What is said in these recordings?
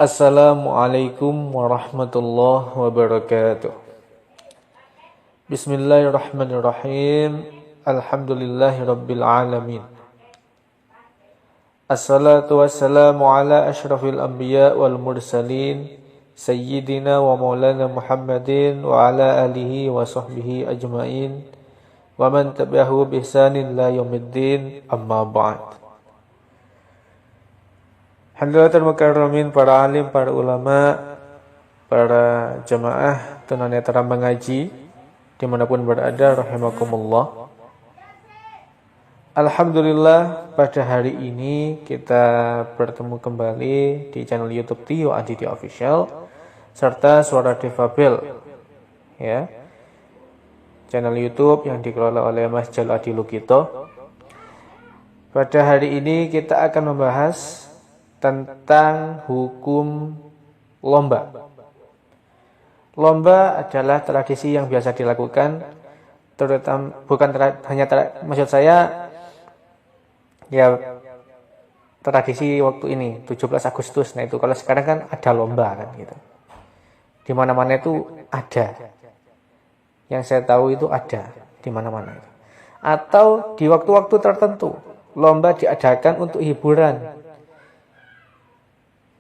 Assalamualaikum warahmatullahi wabarakatuh. Bismillahirrahmanirrahim. Alhamdulillahirabbil alamin. Assalatu wassalamu ala asyrafil anbiya wal mursalin sayyidina wa maulana Muhammadin wa ala alihi wa sahbihi ajmain wa man tabi'ahu bi ihsanin ila yaumiddin, amma ba'd. Hadirin mukarramin, para alim, para ulama, para jamaah tunanetra mengaji dimanapun berada, rahimakumullah. Alhamdulillah, pada hari ini kita bertemu kembali di channel YouTube Tio Aditya Official serta Suara Difabel, ya, channel YouTube yang dikelola oleh Mas Jal Adi Lukito. Pada hari ini kita akan membahas tentang hukum lomba. Lomba adalah tradisi yang biasa dilakukan, terutama maksud saya ya tradisi waktu ini 17 Agustus. Nah itu kalau sekarang kan ada lomba kan gitu. Di mana-mana itu ada. Yang saya tahu itu ada di mana-mana. Atau di waktu-waktu tertentu lomba diadakan untuk hiburan.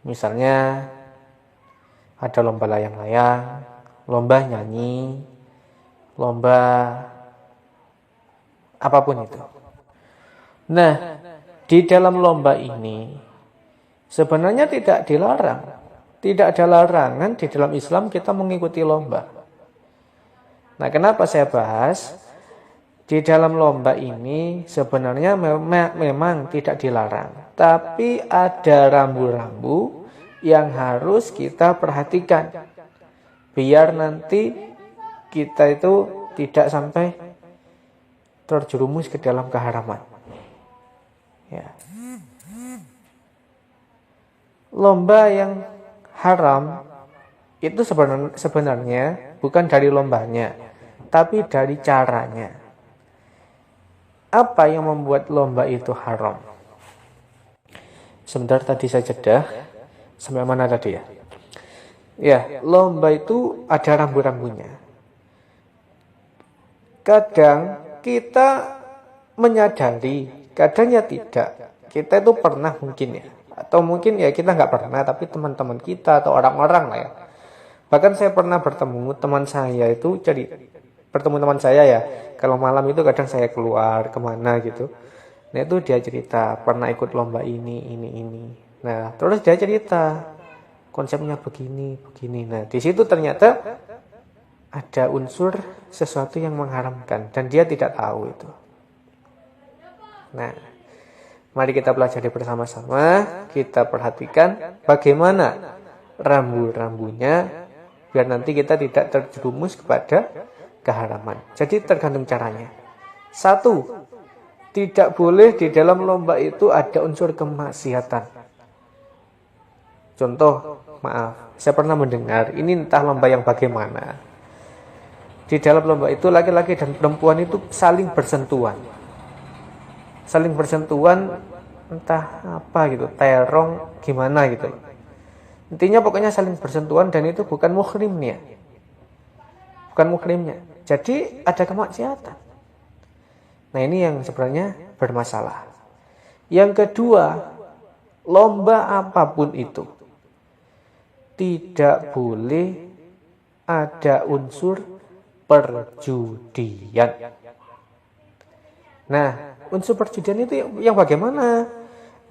Misalnya ada lomba layang-layang, lomba nyanyi, lomba apapun itu. Nah, di dalam lomba ini sebenarnya tidak dilarang. Tidak ada larangan di dalam Islam kita mengikuti lomba. Nah, kenapa saya bahas? Di dalam lomba ini sebenarnya memang tidak dilarang. Tapi ada rambu-rambu yang harus kita perhatikan. Biar nanti kita itu tidak sampai terjerumus ke dalam keharaman. Ya. Lomba yang haram itu sebenarnya bukan dari lombanya, tapi dari caranya. Apa yang membuat lomba itu haram? Sebentar, tadi saya jeda. Sampai mana tadi ya? Ya, lomba itu ada rambu-rambunya. Kadang kita menyadari, kadangnya tidak. Kita itu pernah mungkin ya. Atau mungkin ya kita nggak pernah, tapi teman-teman kita atau orang-orang lah ya. Bahkan saya pernah bertemu teman saya itu bertemu teman saya ya, kalau malam itu kadang saya keluar kemana gitu. Nah itu dia cerita pernah ikut lomba ini. Nah terus dia cerita konsepnya begini. Nah di situ ternyata ada unsur sesuatu yang mengharamkan dan dia tidak tahu itu. Nah mari kita pelajari bersama-sama, kita perhatikan bagaimana rambu-rambunya biar nanti kita tidak terjerumus kepada keharaman. Jadi tergantung caranya. 1, tidak boleh di dalam lomba itu ada unsur kemaksiatan. Contoh, maaf, saya pernah mendengar, ini entah lomba yang bagaimana. Di dalam lomba itu laki-laki dan perempuan itu saling bersentuhan. Saling bersentuhan entah apa gitu, terong gimana gitu. Intinya pokoknya saling bersentuhan dan itu bukan muhrimnya. Jadi ada kemaksiatan. Nah ini yang sebenarnya bermasalah. Yang kedua, lomba apapun itu tidak boleh ada unsur perjudian. Nah, unsur perjudian itu yang bagaimana?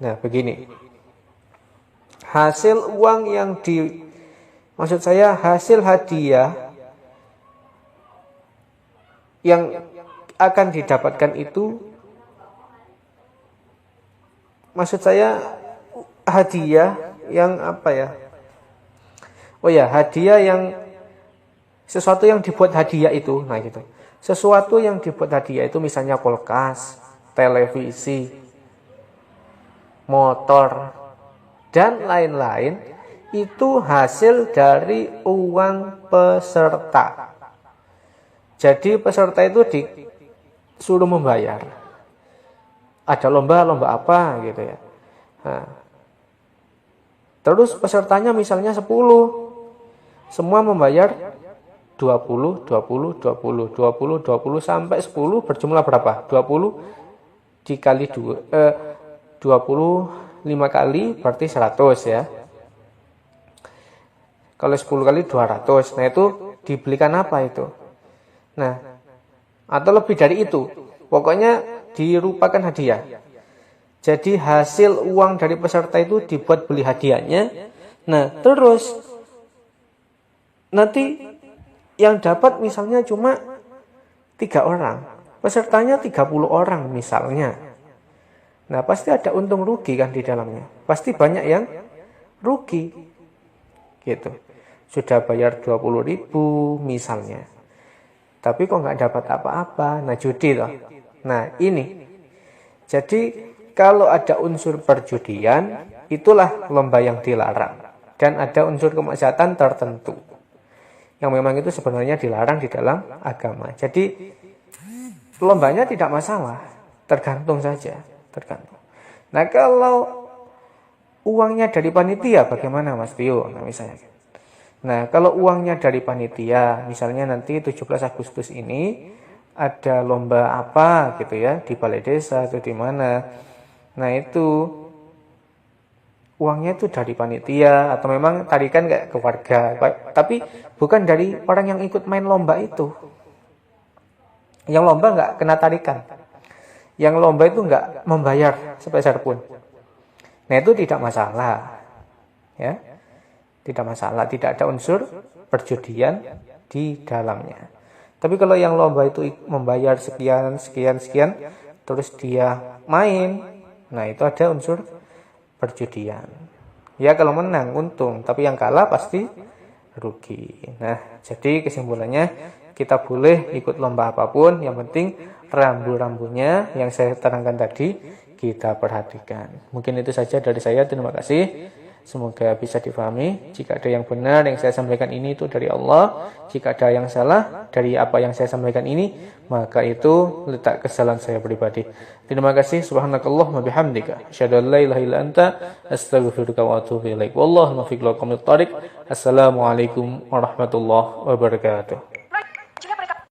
Nah, begini. Hasil uang maksud saya hasil hadiah yang akan didapatkan itu, maksud saya hadiah yang apa ya? Oh ya, hadiah yang sesuatu yang dibuat hadiah itu, nah gitu. Sesuatu yang dibuat hadiah itu misalnya kulkas, televisi, motor, dan lain-lain itu hasil dari uang peserta. Jadi peserta itu disuruh membayar. Ada lomba apa gitu ya. Nah, Terus pesertanya misalnya 10. Semua membayar 20, 20, 20, 20, 20 sampai 10 berjumlah berapa? 20 dikali 25 kali berarti 100 ya. Kalau 10 kali 200. Nah, itu dibelikan apa itu? Nah, atau lebih dari itu. Pokoknya dirupakan hadiah. Jadi hasil uang dari peserta itu dibuat beli hadiahnya. Nah, terus nanti yang dapat misalnya cuma 3 orang. Pesertanya 30 orang misalnya. Nah, pasti ada untung rugi kan di dalamnya. Pasti banyak yang rugi. Gitu. Sudah bayar 20.000 misalnya. Tapi kok nggak dapat apa-apa. Nah, judi loh. Nah, ini. Jadi, kalau ada unsur perjudian, itulah lomba yang dilarang. Dan ada unsur kemaksiatan tertentu. Yang memang itu sebenarnya dilarang di dalam agama. Jadi, lombanya tidak masalah. Tergantung saja. Tergantung. Nah, kalau uangnya dari panitia, bagaimana Mas Tio? Nah, misalnya. Nah, kalau uangnya dari panitia, misalnya nanti 17 Agustus ini ada lomba apa gitu ya, di balai desa atau di mana. Nah, itu uangnya itu dari panitia atau memang tarikan kayak ke warga, tapi bukan dari orang yang ikut main lomba itu. Yang lomba nggak kena tarikan. Yang lomba itu nggak membayar sepeser pun. Nah, itu tidak masalah. Ya. Tidak masalah, tidak ada unsur perjudian di dalamnya. Tapi kalau yang lomba itu membayar sekian, terus dia main, nah itu ada unsur perjudian. Ya kalau menang untung, tapi yang kalah pasti rugi. Nah, jadi kesimpulannya kita boleh ikut lomba apapun, yang penting rambu-rambunya yang saya terangkan tadi kita perhatikan. Mungkin itu saja dari saya, terima kasih. Semoga bisa difahami. Jika ada yang benar yang saya sampaikan ini itu dari Allah. Jika ada yang salah dari apa yang saya sampaikan ini, maka itu letak kesalahan saya pribadi. Terima kasih. Subhanakallah wa bihamdika. Asyhadu an la ilaha illa anta astaghfiruka wa atubu ilaik. Wallahu muwaffiq ila aqwamit thoriq. Assalamualaikum warahmatullahi wabarakatuh.